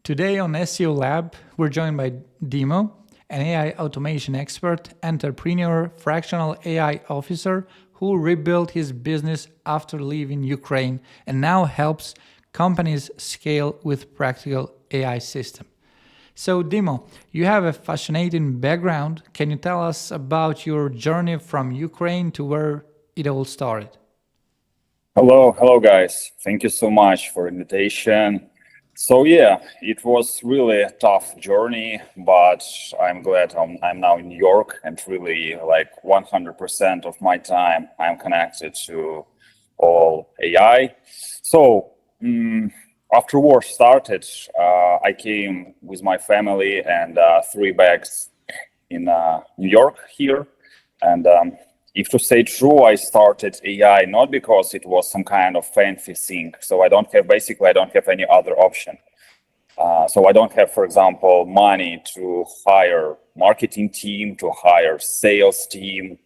Today on SEO Lab, we're joined by Dima, an AI automation expert, entrepreneur, fractional AI officer who rebuilt his business after leaving Ukraine and now helps companies scale with practical AI system. So Dimo, you have a fascinating background. Can you tell us about your journey from Ukraine to where it all started? Hello guys. Thank you so much for invitation. So yeah, it was really a tough journey, but I'm glad I'm now in New York and really like 100% of my time I'm connected to all AI. So after war started, I came with my family and 3 bags in New York here. And if to say true, I started AI not because it was some kind of fancy thing. So I don't have any other option. So I don't have, for example, money to hire marketing team, to hire sales team,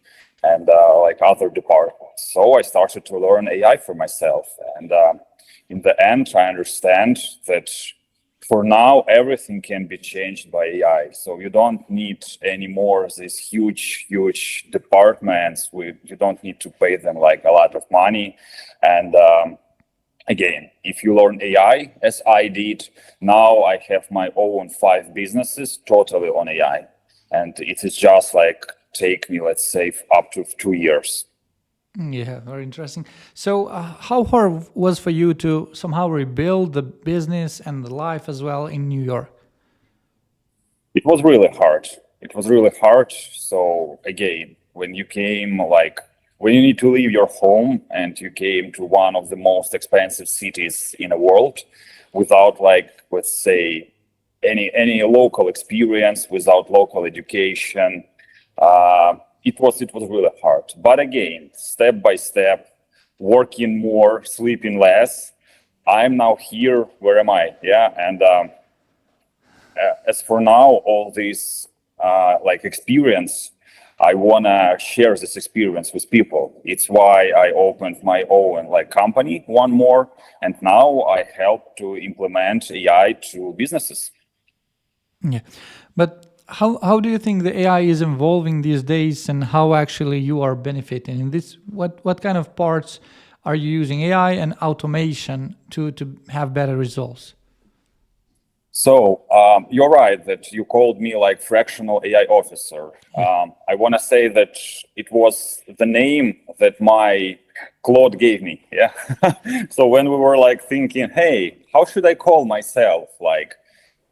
and like other departments. So I started to learn AI for myself. And in the end, I understand that for now, everything can be changed by AI. So you don't need anymore these huge departments. You don't need to pay them like a lot of money. And again, if you learn AI, as I did, now I have my own 5 businesses totally on AI. And it is just like take me, let's say, up to 2 years. Yeah, very interesting. So, how hard was for you to somehow rebuild the business and the life as well in New York? It was really hard. It was really hard. So again, when you came, like when you need to leave your home and you came to one of the most expensive cities in the world without like, let's say, any local experience, without local education, it was really hard. But again, step by step, working more, sleeping less, I'm now here. Where am I? Yeah, and as for now, all this like experience, I wanna share this experience with people. It's why I opened my own like company, one more, and now I help to implement AI to businesses. Yeah, but how do you think the AI is evolving these days, and how actually you are benefiting in this? What kind of parts are you using AI and automation to have better results? So you're right that you called me like fractional AI officer. I want to say that it was the name that my Claude gave me. Yeah. So when we were like thinking, hey, how should I call myself? Like,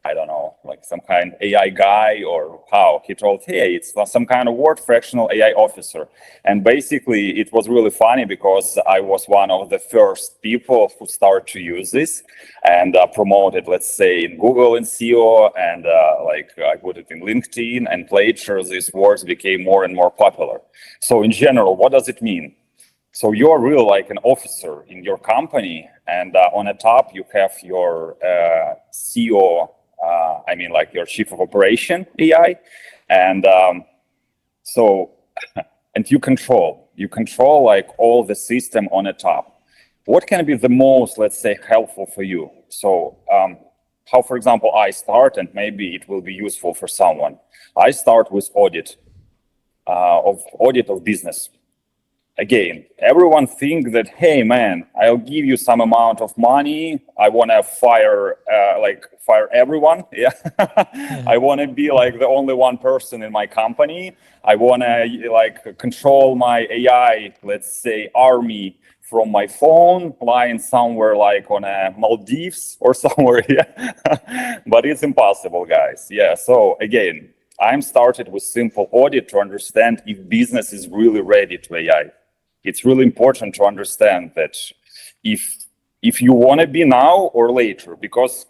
I don't know, like some kind of AI guy or how? He told, hey, it's some kind of word, fractional AI officer. And basically, it was really funny because I was one of the first people who started to use this and promoted, let's say, in Google and SEO, and like I put it in LinkedIn, and later these words became more and more popular. So in general, what does it mean? So you're really like an officer in your company, and on the top you have your CEO. I mean, like your chief of operation AI, and so and you control like all the system on the top. What can be the most, let's say, helpful for you? So how, for example, I start, and maybe it will be useful for someone. I start with audit of business. Again, everyone think that, hey man, I'll give you some amount of money. I want to fire everyone. Yeah. I want to be like the only one person in my company. I want to like control my AI, let's say, army from my phone, lying somewhere like on a Maldives or somewhere. Yeah. But it's impossible, guys. Yeah. So again, I'm started with simple audit to understand if business is really ready to AI. It's really important to understand that if you want to be now or later, because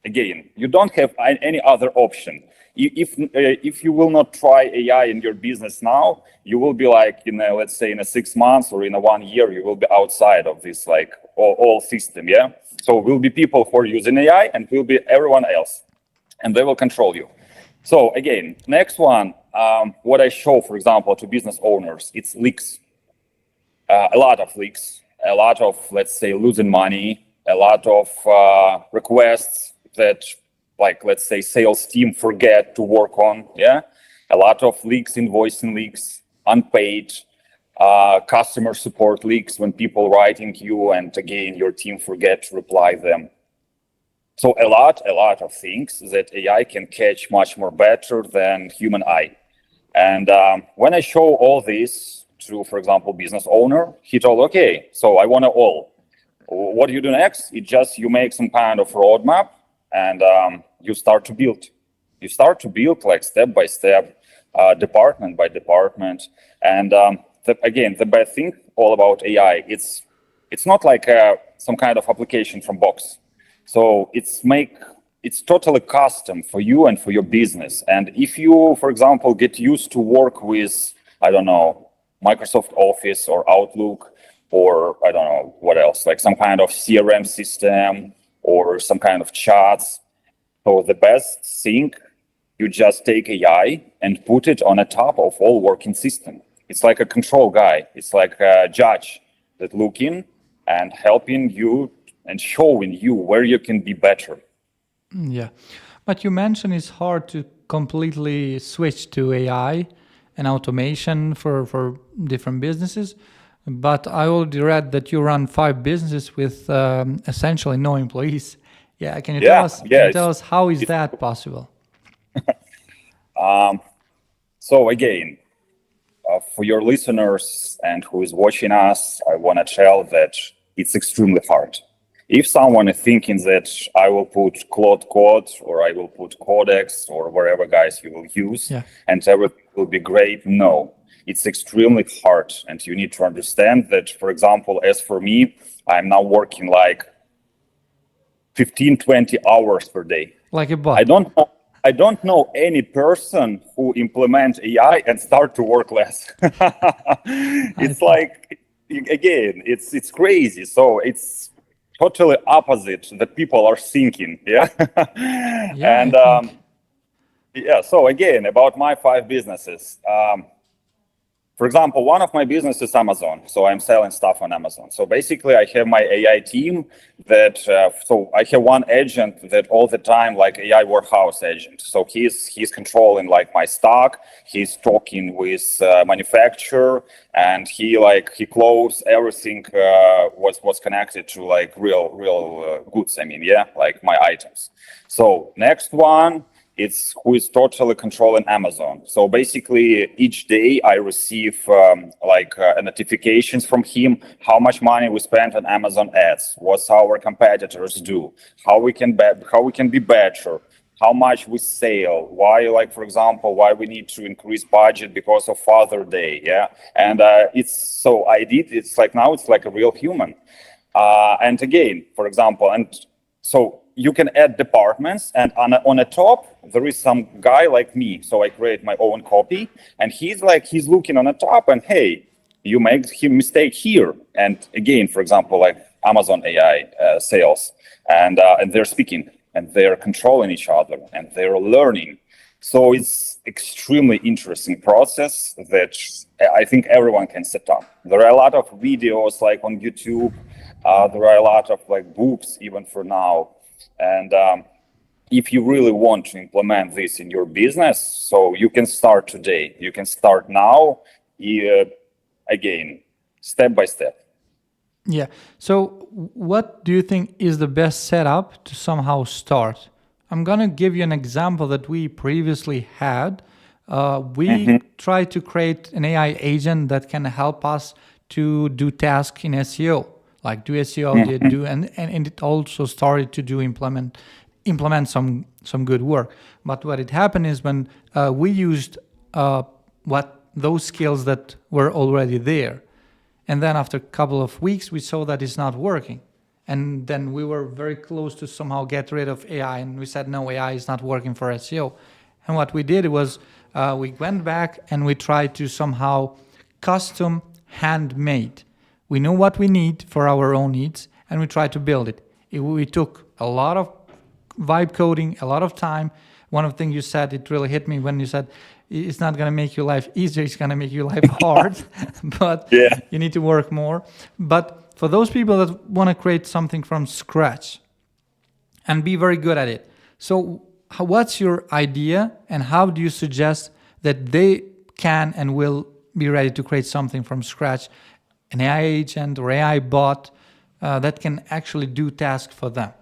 again, you don't have any other option. If you will not try AI in your business now, you will be like let's say in a 6 months or in a 1 year, you will be outside of this like all system. Yeah. So will be people who are using AI, and will be everyone else, and they will control you. So again, next one, what I show, for example, to business owners, it's leaks. A lot of leaks, a lot of, let's say, losing money, a lot of requests that like, let's say, sales team forget to work on. Yeah, a lot of leaks, invoicing leaks, unpaid, customer support leaks when people writing you, and again, your team forget to reply them. So a lot of things that AI can catch much more better than human eye. And when I show all this to, for example, business owner, he told, okay, so I want to all. What do you do next? It just, you make some kind of roadmap, and you start to build. You start to build like step by step, department by department. And again, the bad thing all about AI, it's not like some kind of application from box. So it's totally custom for you and for your business. And if you, for example, get used to work with, I don't know, Microsoft Office or Outlook, or I don't know what else, like some kind of CRM system or some kind of chats. So the best thing, you just take AI and put it on the top of all working system. It's like a control guy. It's like a judge that looking and helping you and showing you where you can be better. Yeah. But you mentioned it's hard to completely switch to AI and automation for different businesses. But I already read that you run 5 businesses with essentially no employees. Yeah, can you tell us how is that possible? So again, for your listeners and who is watching us, I want to tell that it's extremely hard. If someone is thinking that I will put Claude Code or I will put Codex or wherever guys you will use and everything will be great, no. It's extremely hard, and you need to understand that, for example, as for me, I'm now working like 15, 20 hours per day. Like a bot. I don't know any person who implements AI and start to work less. It's like, again, it's crazy. So it's totally opposite that people are thinking. Yeah. And so again, about my 5 businesses. For example, one of my businesses is Amazon. So I'm selling stuff on Amazon. So basically I have my AI team that, so I have one agent that all the time, like AI warehouse agent. So he's controlling like my stock. He's talking with manufacturer, and he close everything was connected to like real goods. I mean, like my items. So next one, it's who is totally controlling Amazon. So basically each day I receive notifications from him, how much money we spent on Amazon ads, what our competitors do, how we can be better, how much we sell, why, like, for example, why we need to increase budget because of Father's Day. Yeah. And it's like now it's like a real human. And again, for example, and so you can add departments, and on the top there is some guy like me. So I create my own copy, and he's looking on the top, and hey, you make him mistake here. And again, for example, like Amazon AI sales, and they're speaking and they're controlling each other and they're learning. So it's extremely interesting process that I think everyone can set up. There are a lot of videos like on YouTube. There are a lot of like books even for now. And if you really want to implement this in your business, so you can start today. You can start now, again, step by step. Yeah. So what do you think is the best setup to somehow start? I'm going to give you an example that we previously had. We tried to create an AI agent that can help us to do tasks in SEO. Like do SEO, and it also started to do implement some good work. But what had happened is when we used those skills that were already there, and then after a couple of weeks we saw that it's not working, and then we were very close to somehow get rid of AI, and we said no, AI is not working for SEO. And what we did was we went back and we tried to somehow custom handmade. We know what we need for our own needs, and we try to build it. We took a lot of vibe coding, a lot of time. One of the things you said, it really hit me when you said, it's not going to make your life easier, it's going to make your life hard, but you need to work more. But for those people that want to create something from scratch and be very good at it, So what's your idea, and how do you suggest that they can and will be ready to create something from scratch, an AI agent or AI bot that can actually do tasks for them?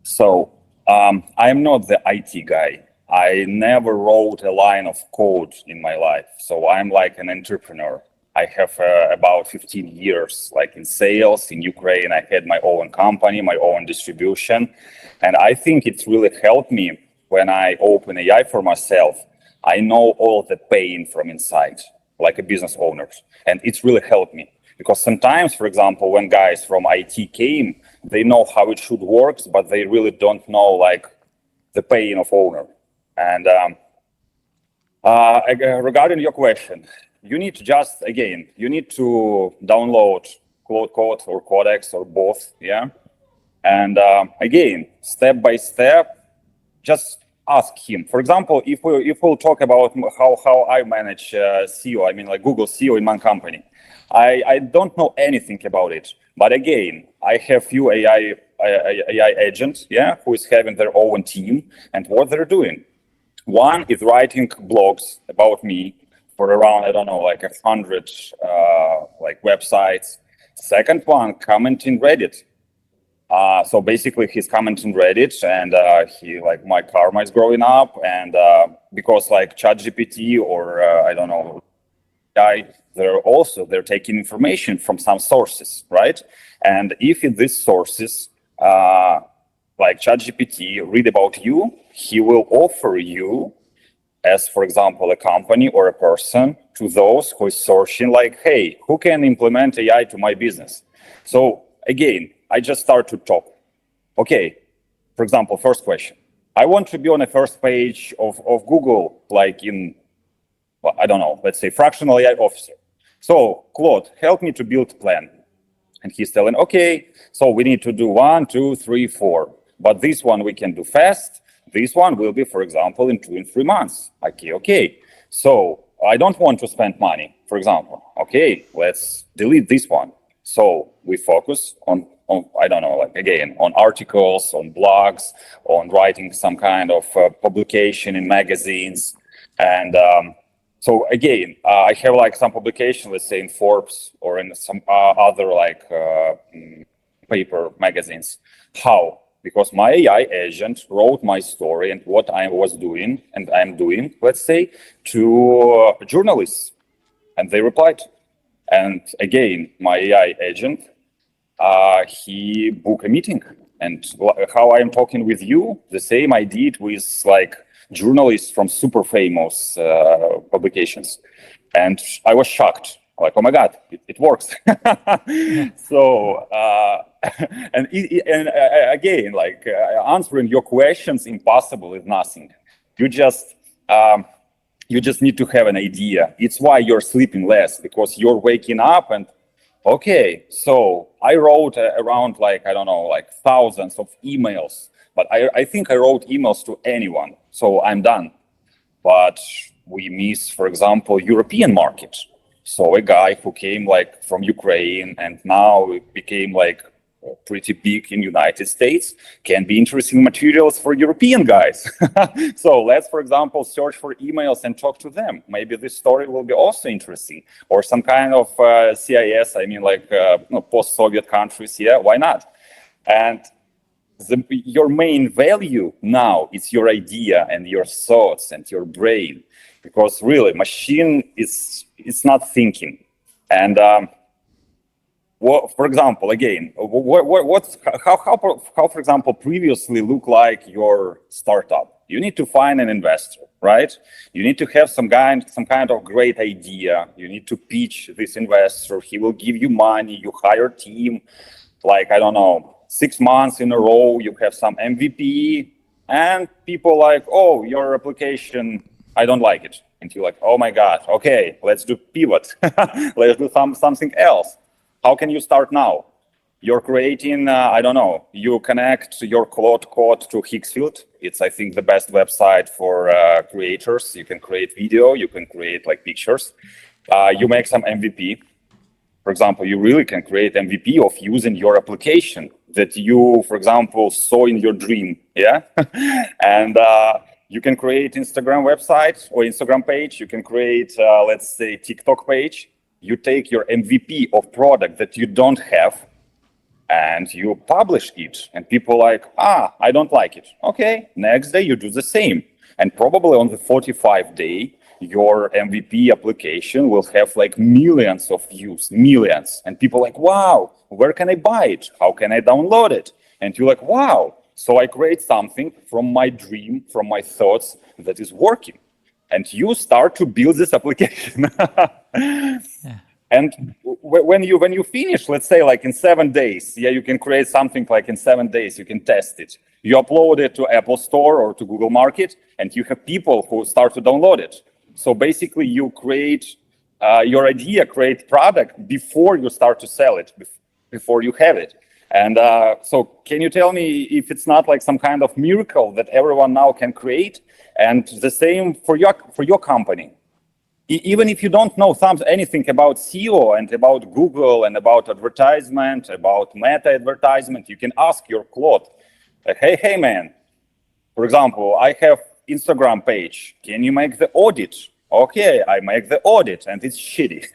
So I'm not the IT guy. I never wrote a line of code in my life. So I'm like an entrepreneur. I have about 15 years like in sales in Ukraine. I had my own company, my own distribution. And I think it's really helped me when I open AI for myself. I know all the pain from inside, like a business owner. And it's really helped me. Because sometimes, for example, when guys from IT came, they know how it should work, but they really don't know like the pain of owner. And regarding your question, you need to just, again, you need to download Claude Code or Codex or both, yeah? And again, step by step, just ask him. For example, if we'll talk about how I manage SEO, I mean like Google SEO in my company, I don't know anything about it. But again, I have few AI agents, yeah, who is having their own team, and what they're doing. One is writing blogs about me for around, I don't know, like 100 like websites. Second one, commenting Reddit. So basically he's commenting Reddit, and he like, my karma is growing up, and because like ChatGPT or I don't know, they're taking information from some sources, right? And if in these sources like ChatGPT read about you, he will offer you as, for example, a company or a person to those who is searching like, hey, who can implement AI to my business? So again, I just start to talk. Okay, for example, first question. I want to be on the first page of Google, like in, well, I don't know, let's say fractional AI officer. So Claude, help me to build a plan. And he's telling, okay, so we need to do 1, 2, 3, 4. But this one we can do fast. This one will be, for example, in 2 and 3 months. Okay. So I don't want to spend money, for example. Okay, let's delete this one. So we focus on I don't know, like again, on articles, on blogs, on writing some kind of publication in magazines. And so again, I have like some publication, let's say in Forbes or in some other like paper magazines. How? Because my AI agent wrote my story and what I was doing and I'm doing, let's say, to journalists, and they replied. And again, my AI agent, he booked a meeting, and how I'm talking with you, the same I did with like journalists from super famous publications, and I was shocked. Like, oh my God, it works. So, and again, like answering your questions, impossible is nothing. You just need to have an idea. It's why you're sleeping less, because you're waking up and, okay, so I wrote around like, I don't know, like thousands of emails, but I think I wrote emails to anyone, so I'm done. But we miss, for example, European market. So a guy who came like from Ukraine and now it became like pretty big in United States can be interesting materials for European guys. So let's, for example, search for emails and talk to them. Maybe this story will be also interesting, or some kind of CIS, I mean like post-Soviet countries. Yeah, why not? And your main value now is your idea and your thoughts and your brain, because really machine it's not thinking. And for example, again, how for example previously look like your startup? You need to find an investor, right? You need to have some kind of great idea. You need to pitch this investor. He will give you money. You hire a team, like I don't know, 6 months in a row. You have some MVP, and people like, oh, your application, I don't like it. And you're like, oh my God, okay, let's do pivot. Let's do something else. How can you start now? You're creating, I don't know, you connect your Claude Code to Higgsfield. It's, I think, the best website for creators. You can create video, you can create like pictures. You make some MVP. For example, you really can create MVP of using your application that you, for example, saw in your dream, yeah? And you can create Instagram website or Instagram page. You can create, let's say, TikTok page. You take your MVP of product that you don't have and you publish it. And people like, I don't like it. Okay, next day you do the same. And probably on the 45th day, your MVP application will have like millions of views, millions. And people like, wow, where can I buy it? How can I download it? And you're like, wow. So I create something from my dream, from my thoughts that is working. And you start to build this application. Yeah. And when you finish, let's say like in 7 days, you can create something like in 7 days, you can test it. You upload it to Apple Store or to Google Market, and you have people who start to download it. So basically you create your idea, create product before you start to sell it, before you have it. And so can you tell me if it's not like some kind of miracle that everyone now can create? And the same for your company. Even if you don't know anything about SEO and about Google and about advertisement, about meta advertisement, you can ask your Claude, like, hey man, for example, I have Instagram page. Can you make the audit? Okay, I make the audit and it's shitty.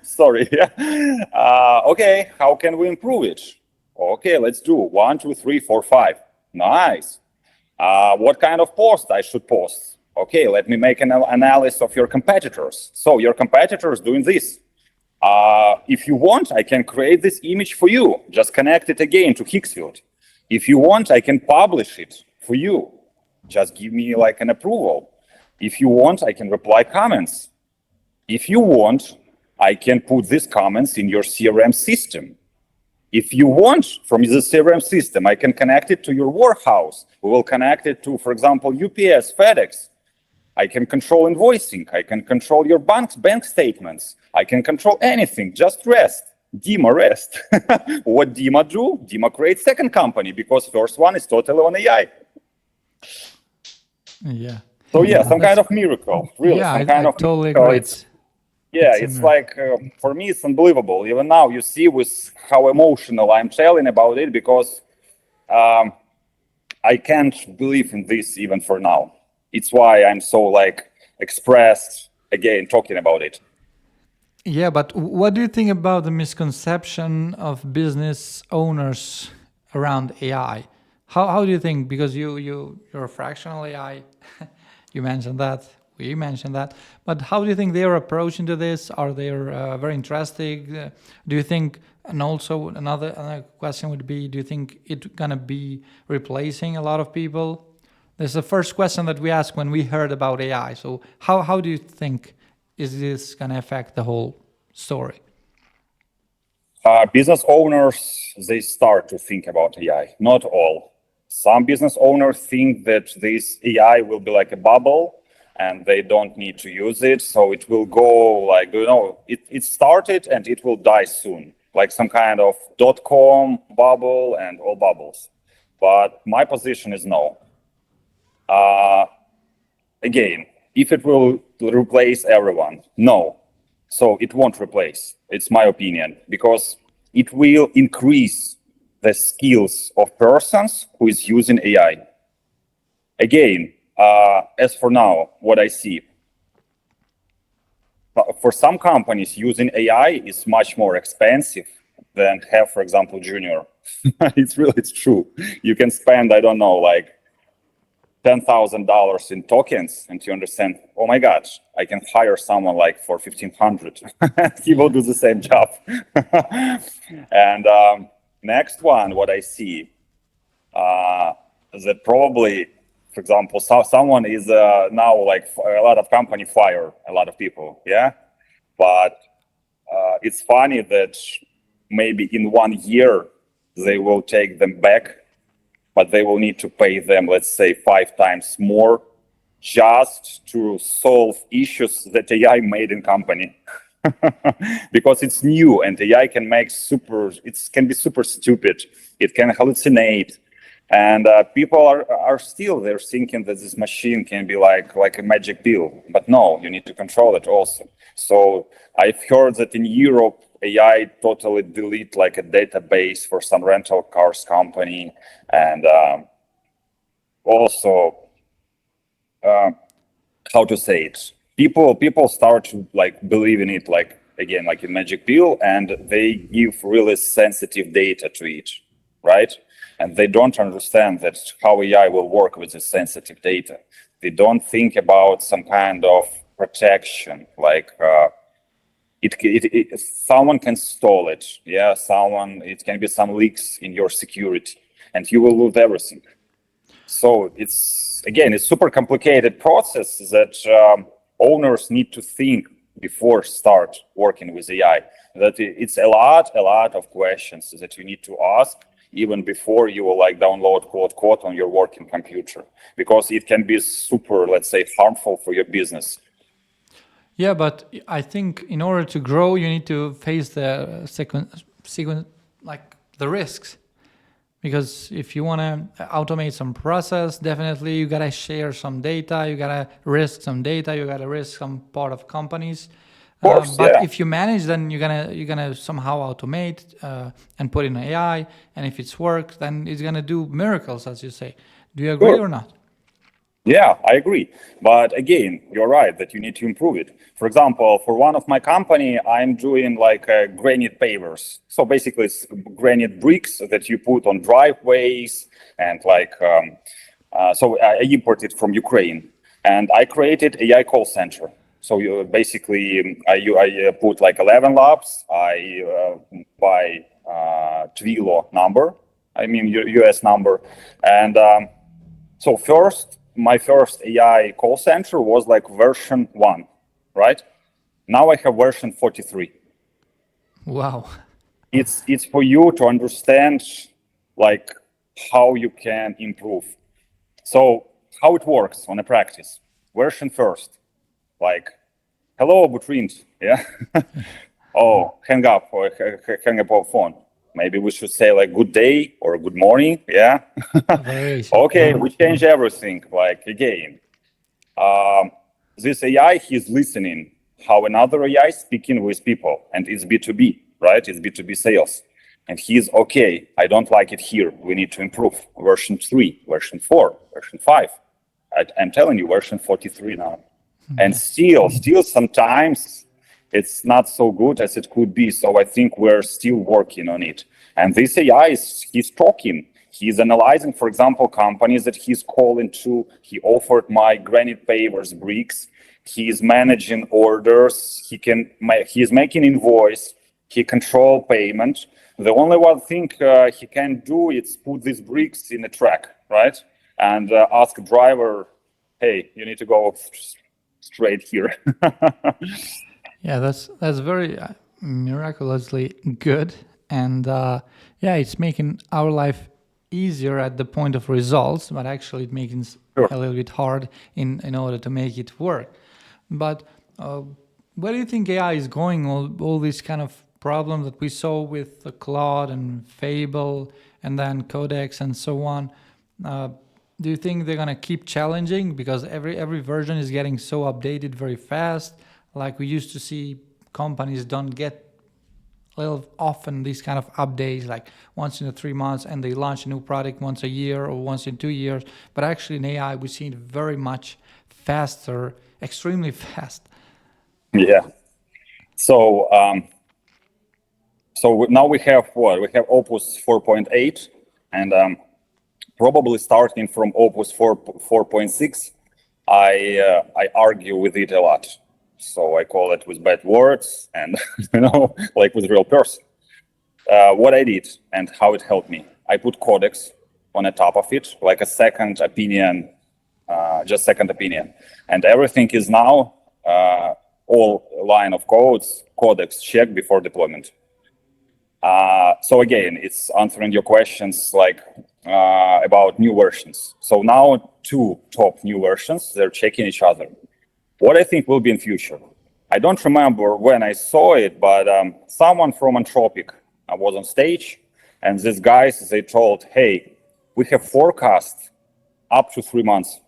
Sorry. Okay, how can we improve it? Okay, let's do 1, 2, 3, 4, 5. Nice. What kind of post I should post? Okay, let me make an analysis of your competitors. So your competitors doing this. If you want, I can create this image for you. Just connect it again to Hicksfield. If you want, I can publish it for you. Just give me like an approval. If you want, I can reply comments. If you want, I can put these comments in your CRM system. If you want, from the CRM system, I can connect it to your warehouse. We will connect it to, for example, UPS, FedEx. I can control invoicing. I can control your bank statements. I can control anything. Just rest. Dima, rest. What Dima do? Dima creates second company because first one is totally on AI. Yeah. So yeah, some kind of miracle. Really, yeah, some kind I of totally miracle. agree. It's like, for me, it's unbelievable. Even now, you see with how emotional I'm telling about it because I can't believe in this even for now. It's why I'm so like expressed again talking about it. Yeah, but what do you think about the misconception of business owners around AI? How do you think? Because you're a fractional AI, you mentioned that. We mentioned that, but how do you think they are approaching to this? Are they very interested? Do you think? And also another question would be: do you think it's gonna be replacing a lot of people? That's the first question that we asked when we heard about AI. So how do you think is this gonna affect the whole story? Business owners, they start to think about AI. Not all. Some business owners think that this AI will be like a bubble and they don't need to use it. So it will go like, it started and it will die soon, like some kind of .com bubble and all bubbles. But my position is no. Again, if it will replace everyone, no. So it won't replace, it's my opinion, because it will increase the skills of persons who is using AI. Again, as for now, what I see, for some companies, using AI is much more expensive than have, for example, junior. It's true. You can spend, I don't know, like $10,000 in tokens, and you understand, oh my God, I can hire someone like for 1,500. He will do the same job. And next one, what I see, that probably, for example, someone is now like a lot of company fire a lot of people, yeah? But it's funny that maybe in 1 year, they will take them back, but they will need to pay them, let's say, 5 times more just to solve issues that AI made in company. Because it's new and AI can make can be super stupid. It can hallucinate. And people are still there thinking that this machine can be like a magic pill. But no, you need to control it also. So I've heard that in Europe, AI totally delete like a database for some rental cars company, and also how to say it, people start to like believe in it, like again, like a magic pill, and they give really sensitive data to it, right? And they don't understand that how AI will work with the sensitive data. They don't think about some kind of protection, like someone can stole it, yeah, it can be some leaks in your security, and you will lose everything. So it's super complicated process that owners need to think before start working with AI. That it's a lot of questions that you need to ask even before you will like download code on your working computer, because it can be super, let's say, harmful for your business. Yeah, but I think in order to grow, you need to face the sequence, like the risks. Because if you want to automate some process, definitely you gotta share some data, you gotta risk some data, you gotta risk some part of companies. But if you manage, then you're gonna somehow automate and put in AI, and if it's works, then it's gonna do miracles, as you say. Do you agree or not? Yeah, I agree. But again, you're right that you need to improve it. For example, for one of my company, I'm doing like granite pavers. So basically it's granite bricks that you put on driveways, and like, so I imported from Ukraine, and I created AI call center. So you basically, I put like 11 labs, I buy Twilo number, I mean US number. And so my first AI call center was like version 1, right? Now I have version 43. Wow. It's for you to understand like how you can improve. So how it works on a practice. Version first, like, hello, Butrint, yeah? Oh, hang up our phone. Maybe we should say like good day or good morning, yeah? Okay, we change everything, like again. This AI, he's listening how another AI is speaking with people, and it's B2B, right? It's B2B sales. And he's okay, I don't like it here, we need to improve. Version 3, version 4, version 5. I'm telling you, version 43 now. And still sometimes it's not so good as it could be. So I think we're still working on it. And this AI he's talking. He's analyzing, for example, companies that he's calling to. He offered my granite pavers bricks. He's managing orders. He's making invoice. He control payment. The only one thing he can do is put these bricks in a track, right? And ask driver, hey, you need to go straight here. Yeah, that's very miraculously good, and yeah, it's making our life easier at the point of results, but actually it making a little bit hard in order to make it work. But where do you think AI is going? All these kind of problems that we saw with the Claude and Fable and then Codex and so on. Do you think they're gonna keep challenging, because every version is getting so updated very fast? Like we used to see companies don't get little often these kind of updates, like once in 3 months, and they launch a new product once a year or once in 2 years. But actually in AI, we see it very much faster, extremely fast. Yeah. So now we have what? We have Opus 4.8, and probably starting from Opus 4.6, I argue with it a lot. So I call it with bad words and, like with real person. What I did and how it helped me. I put Codex on the top of it, like a second opinion, just second opinion. And everything is now, all line of codes, Codex check before deployment. So again, it's answering your questions like about new versions. So now 2 top new versions, they're checking each other. What I think will be in future. I don't remember when I saw it, but someone from Anthropic was on stage, and these guys, they told, hey, we have forecast up to 3 months.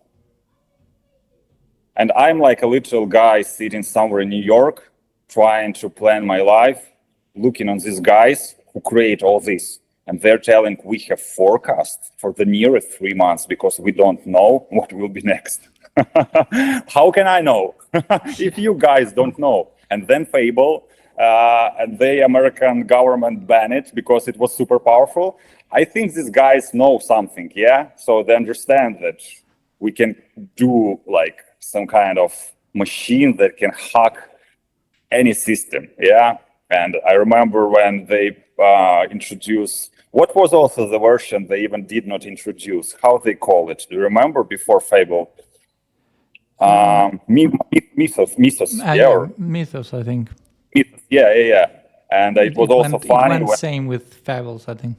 And I'm like a little guy sitting somewhere in New York, trying to plan my life. looking on these guys who create all this, and they're telling we have forecast for the nearest 3 months because we don't know what will be next. How can I know if you guys don't know? And then Fable and the American government banned it because it was super powerful. I think these guys know something, yeah? So they understand that we can do like some kind of machine that can hack any system, yeah? And I remember when they introduced, what was also the version they even did not introduce, how they call it? Do you remember before Fable? Mythos, yeah, or Mythos, I think. Mythos, yeah. And it was also funny. It went same with Fables, I think.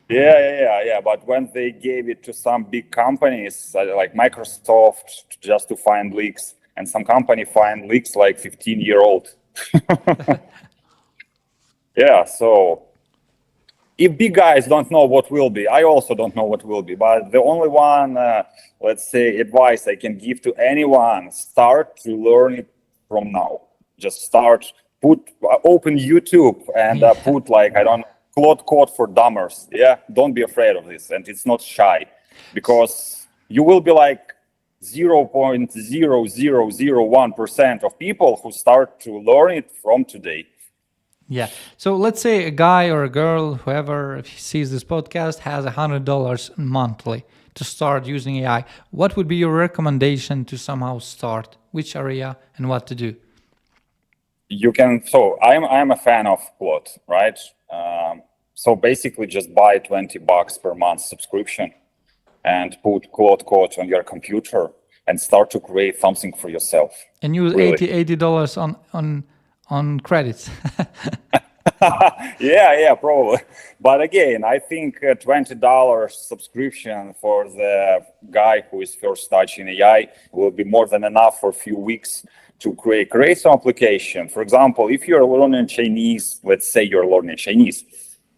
Yeah. But when they gave it to some big companies like Microsoft, just to find leaks, and some company find leaks like 15-year-old. Yeah, so if big guys don't know what will be, I also don't know what will be. But the only one, let's say, advice I can give to anyone: start to learn it from now. Just start. Open YouTube and put like, I don't know, Claude Code for Dumbers. Yeah, don't be afraid of this, and it's not shy, because you will be like 0.0001% of people who start to learn it from today. Yeah. So let's say a guy or a girl, whoever sees this podcast, has $100 monthly to start using AI. What would be your recommendation to somehow start? Which area and what to do? You can. So I'm a fan of Claude, right? So basically, just buy $20 per month subscription and put Claude Code on your computer and start to create something for yourself. And use really. $80 on credits. Yeah, probably. But again, I think $20 subscription for the guy who is first touching AI will be more than enough for a few weeks to create some application. For example, if you're learning Chinese, let's say you're learning Chinese,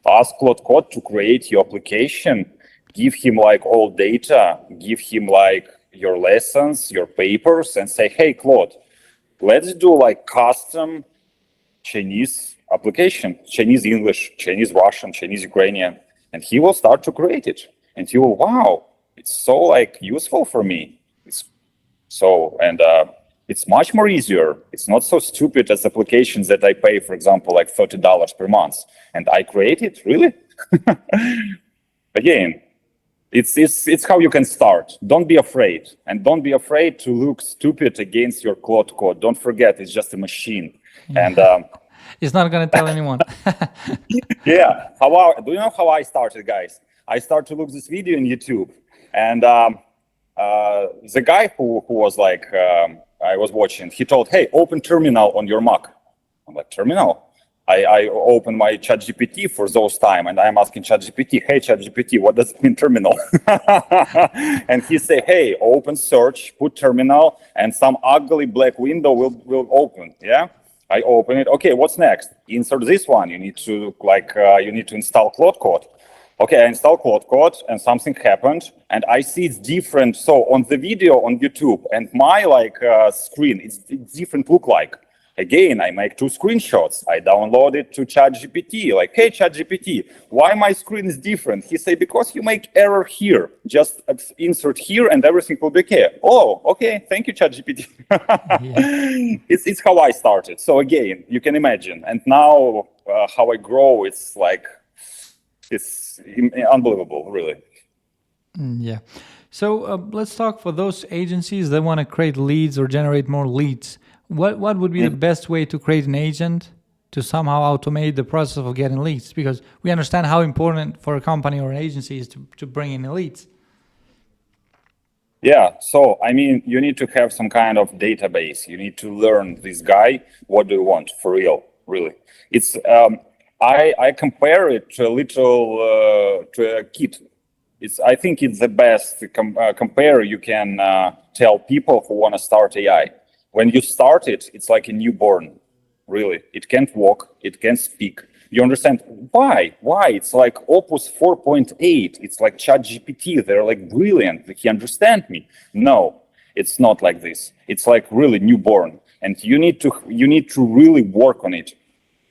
ask Claude Code to create your application, give him like all data, give him like your lessons, your papers, and say, hey, Claude, let's do like custom Chinese application, Chinese English, Chinese Russian, Chinese Ukrainian, and he will start to create it. And you will, wow, it's so like useful for me. It's much more easier. It's not so stupid as applications that I pay, for example, like $30 per month, and I create it, really? Again, it's how you can start. Don't be afraid, and don't be afraid to look stupid against your Claude Code. Don't forget, it's just a machine. And it's not going to tell anyone. Yeah. Do you know how I started, guys? I started to look this video on YouTube, and the guy who was like, I was watching, he told, hey, open terminal on your Mac. I'm like, terminal? I open my ChatGPT for those time, and I'm asking ChatGPT, hey, ChatGPT, what does it mean terminal? And he say, hey, open search, put terminal, and some ugly black window will open, yeah? I open it. Okay, what's next? Insert this one. You need to install Claude Code. Okay, I install Claude Code, and something happened, and I see it's different. So on the video on YouTube and my screen, it's different look like. Again, I make 2 screenshots. I download it to ChatGPT. Like, hey, ChatGPT, why my screen is different? He say, because you make error here. Just insert here and everything will be okay. Oh, okay. Thank you, ChatGPT. Yeah. It's how I started. So again, you can imagine. And now how I grow, it's unbelievable, really. Yeah. So let's talk for those agencies that want to create leads or generate more leads. What would be the best way to create an agent to somehow automate the process of getting leads? Because we understand how important for a company or an agency is to bring in leads. Yeah, so I mean, you need to have some kind of database. You need to learn this guy. What do you want for real? Really, it's I compare it to a kid. I think it's the best compare you can tell people who want to start AI. When you start it, it's like a newborn, really. It can't walk, it can't speak. You understand why? Why? It's like Opus 4.8. It's like ChatGPT. They're like brilliant. He understand me. No, it's not like this. It's like really newborn, and you need to really work on it.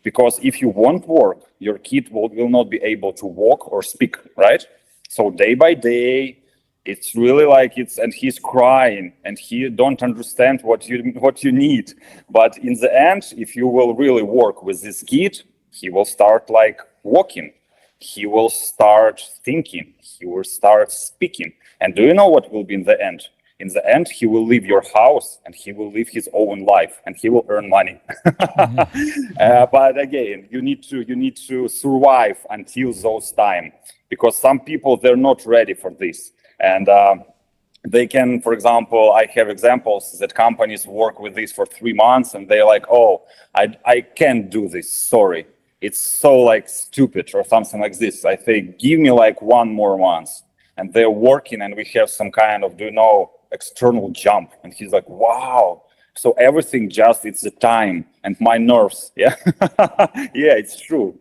because if you won't work, your kid will not be able to walk or speak, right? So day by day, it's really like and he's crying and he don't understand what you need. But in the end, if you will really work with this kid, he will start like walking. He will start thinking. He will start speaking. And do you know what will be in the end? In the end, he will leave your house and he will live his own life and he will earn money. But again, you need to survive until those time, because some people, they're not ready for this. And they can, for example, I have examples that companies work with this for 3 months and they're like, oh, I can't do this, sorry. It's so like stupid or something like this. I think, give me like 1 more month. And they're working and we have some kind of, external jump. And he's like, wow. So everything it's the time and my nerves. Yeah, yeah, it's true.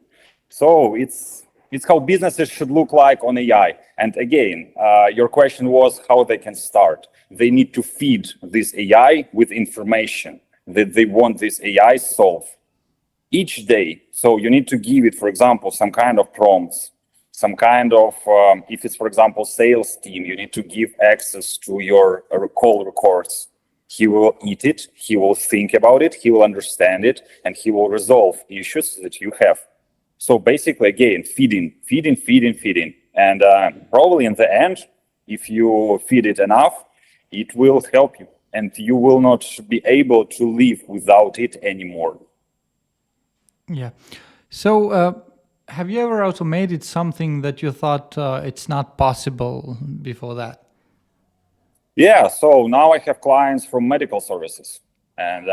So it's how businesses should look like on AI. And again, your question was how they can start. They need to feed this AI with information that they want this AI solve each day. So you need to give it, for example, some kind of prompts, some kind of, if it's, for example, sales team, you need to give access to your call records. He will eat it, he will think about it, he will understand it, and he will resolve issues that you have. So basically, again, feeding. And probably in the end, if you feed it enough, it will help you and you will not be able to live without it anymore. Yeah. So have you ever automated something that you thought it's not possible before that? Yeah, so now I have clients from medical services, and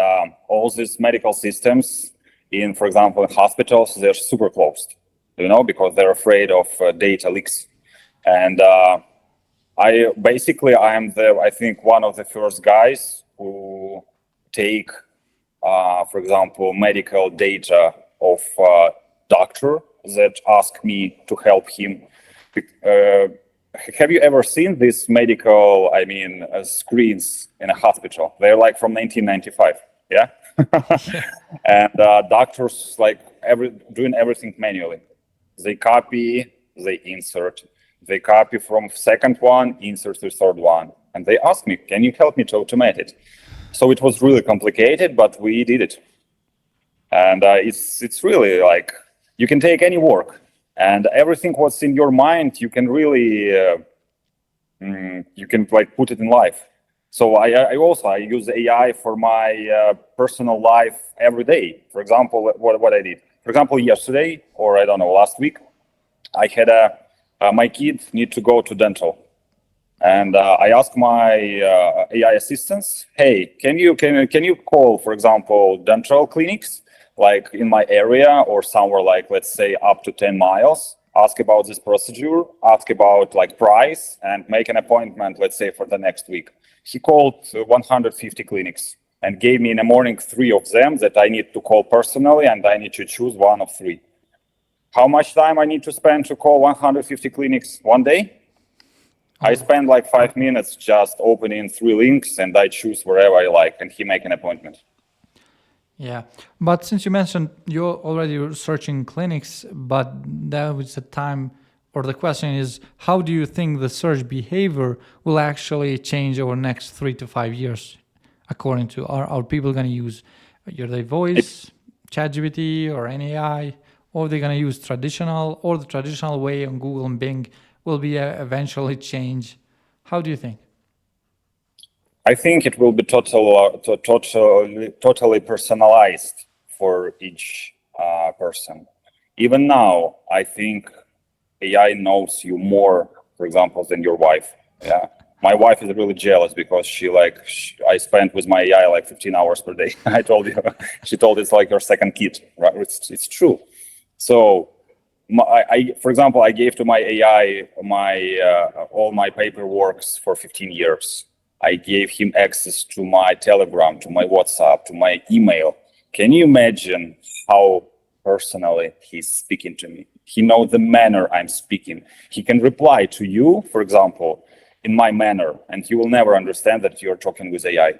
all these medical systems in, for example, in hospitals, they're super closed, because they're afraid of data leaks. And I am I think one of the first guys who take, for example, medical data of doctor that ask me to help him. Have you ever seen these medical, screens in a hospital? They're like from 1995, yeah? And doctors doing everything manually. They copy, they insert, they copy from second one, insert to third one. And they ask me, can you help me to automate it? So it was really complicated, but we did it. And it's really like, you can take any work and everything what's in your mind, you can really, you can put it in life. So I use AI for my personal life every day. For example, what I did. For example, yesterday, or I don't know, last week, I had my kid need to go to dental. And I asked my AI assistants, hey, can you call, for example, dental clinics, like in my area or somewhere like, let's say, up to 10 miles, ask about this procedure, ask about price, and make an appointment, let's say, for the next week. He called 150 clinics and gave me in the morning 3 of them that I need to call personally, and I need to choose one of 3. How much time I need to spend to call 150 clinics? 1 day? I spend 5 minutes just opening 3 links and I choose wherever I like, and he make an appointment. Yeah, but since you mentioned you're already searching clinics, but that was the time, or the question is, how do you think the search behavior will actually change over the next 3 to 5 years? According to, are people going to use your voice, ChatGPT, or any AI, or they're going to use traditional, or the traditional way on Google and Bing will be eventually change? How do you think? I think it will be totally personalized for each person. Even now, I think AI knows you more, for example, than your wife. Yeah, my wife is really jealous because I spent with my AI 15 hours per day. I told you, she told it's like your second kid, right? It's true. So, for example, I gave to my AI all my paperworks for 15 years. I gave him access to my Telegram, to my WhatsApp, to my email. Can you imagine how personally he's speaking to me? He knows the manner I'm speaking. He can reply to you, for example, in my manner, and he will never understand that you're talking with AI.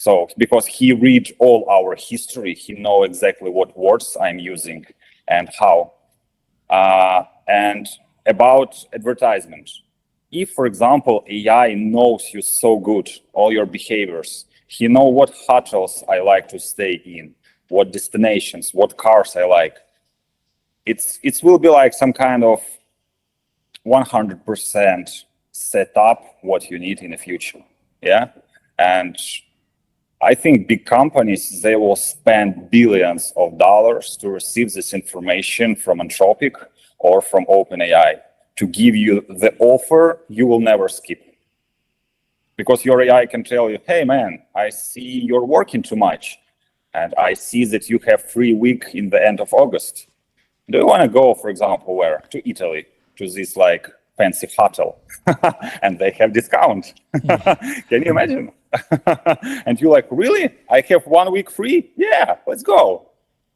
So because he read all our history, he know exactly what words I'm using and how. And about advertisement. If, for example, AI knows you so good, all your behaviors, he know what hotels I like to stay in, what destinations, what cars I like. It will be like some kind of 100% set up what you need in the future. Yeah. And I think big companies, they will spend billions of dollars to receive this information from Anthropic or from OpenAI to give you the offer you will never skip. Because your AI can tell you, hey man, I see you're working too much. And I see that you have free week in the end of August. Do you want to go, for example, where? To Italy, to this like fancy hotel, and they have discount. Can you imagine? And you're like, really? I have 1 week free? Yeah, let's go.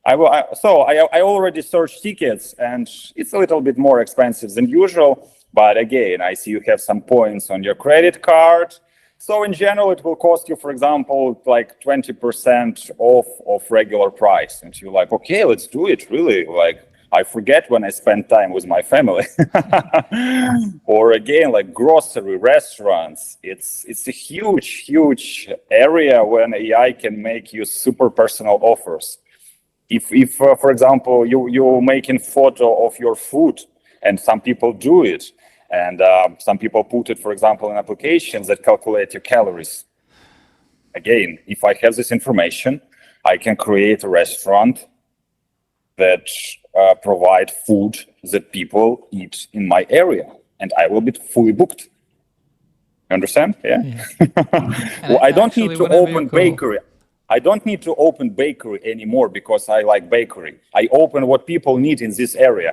I already searched tickets, and it's a little bit more expensive than usual. But again, I see you have some points on your credit card. So in general, it will cost you, for example, like 20% off of regular price. And you're like, okay, let's do it. Really, like I forget when I spend time with my family. Or again, like grocery, restaurants. It's a huge area when AI can make you super personal offers. If for example, you're making photo of your food, and some people do it, and some people put it, for example, in applications that calculate your calories. Again, if I have this information, I can create a restaurant that provide food that people eat in my area, and I will be fully booked. You understand? Yeah. Well, I don't need to open bakery. I don't need to open bakery anymore because I like bakery. I open what people need in this area.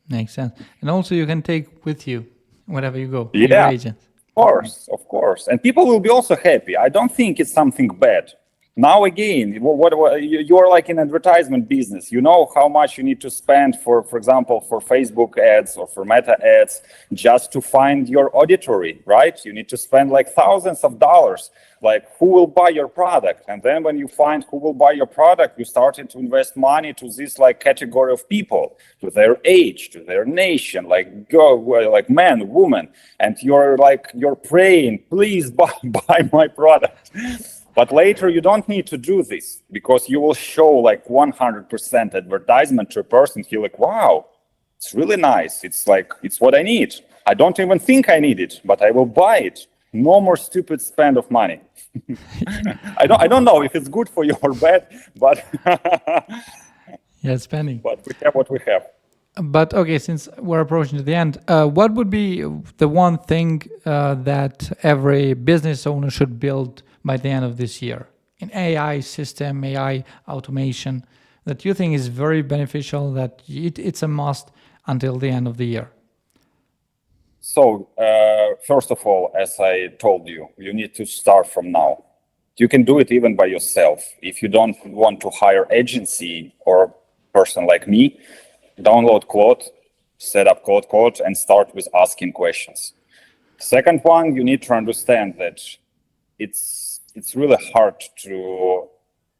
Makes sense. And also you can take with you wherever you go. Yeah, your agent. Of course. And people will be also happy. I don't think it's something bad. Now again, you're like in advertisement business. You know how much you need to spend for example, for Facebook ads or for Meta ads just to find your auditory, right? You need to spend like thousands of dollars. Like who will buy your product? And then when you find who will buy your product, you started to invest money to this like category of people, to their age, to their nation, like like man, woman, and you're praying, please buy my product. But later you don't need to do this because you will show like 100% advertisement to a person. He's like, wow, it's really nice. It's like, it's what I need. I don't even think I need it, but I will buy it. No more stupid spend of money. I don't know if it's good for you or bad, but yeah, spending. But we have what we have. But okay, since we're approaching to the end, what would be the one thing that every business owner should build by the end of this year? An AI system, AI automation that you think is very beneficial, that it's a must until the end of the year? So, first of all, as I told you, you need to start from now. You can do it even by yourself. If you don't want to hire agency or person like me, download Claude, set up Claude Code, and start with asking questions. Second one, you need to understand that it's really hard to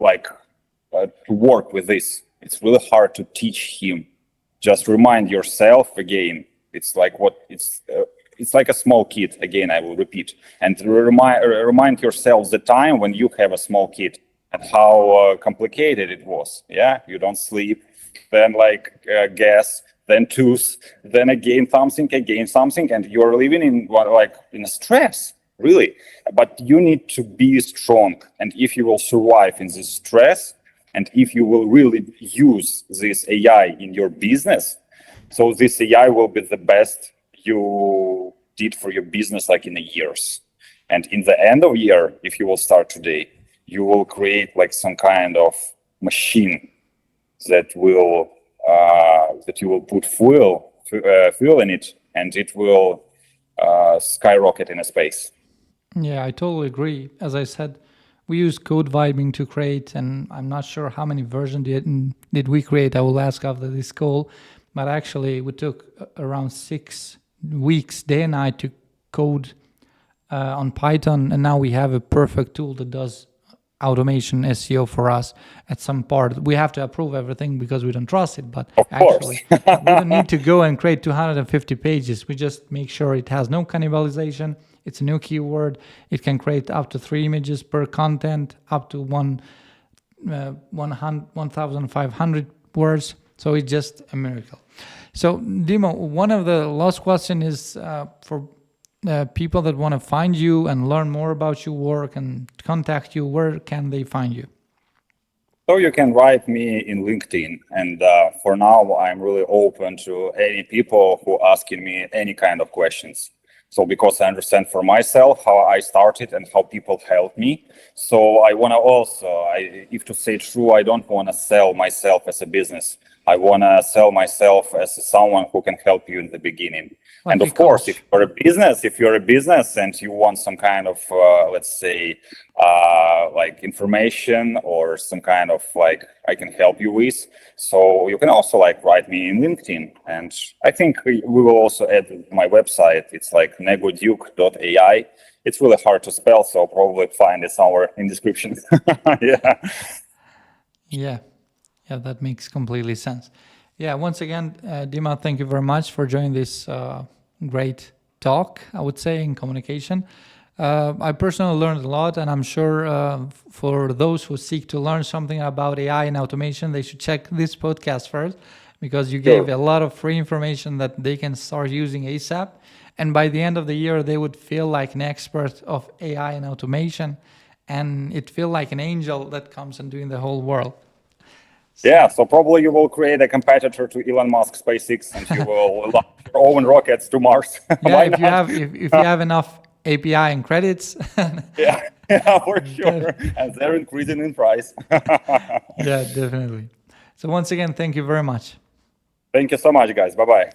to work with this. It's really hard to teach him. Just remind yourself again. It's like it's like a small kid. Again, I will repeat, and remind yourself the time when you have a small kid and how complicated it was. Yeah, you don't sleep, then gas, then tooth, then again something, and you're living in a stress. Really, but you need to be strong. And if you will survive in this stress, and if you will really use this AI in your business, so this AI will be the best you did for your business like in the years. And in the end of year, if you will start today, you will create like some kind of machine that will that you will put fuel in it, and it will skyrocket in a space. Yeah, I totally agree. As I said, we use code vibing to create, and I'm not sure how many versions did we create. I will ask after this call. But actually, we took around 6 weeks, day and night, to code on Python, and now we have a perfect tool that does automation SEO for us at some part. We have to approve everything because we don't trust it, but Of course. actually we don't need to go and create 250 pages. We just make sure it has no cannibalization. It's a new keyword. It can create up to 3 images per content, up to 1,500 words. So it's just a miracle. So Dima, one of the last question is for people that want to find you and learn more about your work and contact you, where can they find you? So you can write me in LinkedIn, and for now I'm really open to any people who asking me any kind of questions. So because I understand for myself how I started and how people help me. So I want to also, if to say true, I don't want to sell myself as a business. I want to sell myself as someone who can help you in the beginning. Like and of course, if you're a business and you want some kind of, let's say, like information or some kind of like I can help you with, so you can also like write me in LinkedIn. And I think we will also add my website. It's like negodiuk.ai. It's really hard to spell, so probably find it somewhere in description. Yeah, that makes completely sense. Yeah, once again, Dima, thank you very much for joining this great talk, I would say, in communication. I personally learned a lot, and I'm sure for those who seek to learn something about AI and automation, they should check this podcast first, because you gave a lot of free information that they can start using ASAP. And by the end of the year, they would feel like an expert of AI and automation, and it feel like an angel that comes and doing the whole world. Yeah, so probably you will create a competitor to Elon Musk, SpaceX, and you will launch your own rockets to Mars. Yeah, if you have enough API and credits. yeah, for sure. And they're increasing in price. Yeah, definitely. So once again, thank you very much. Thank you so much, guys. Bye-bye.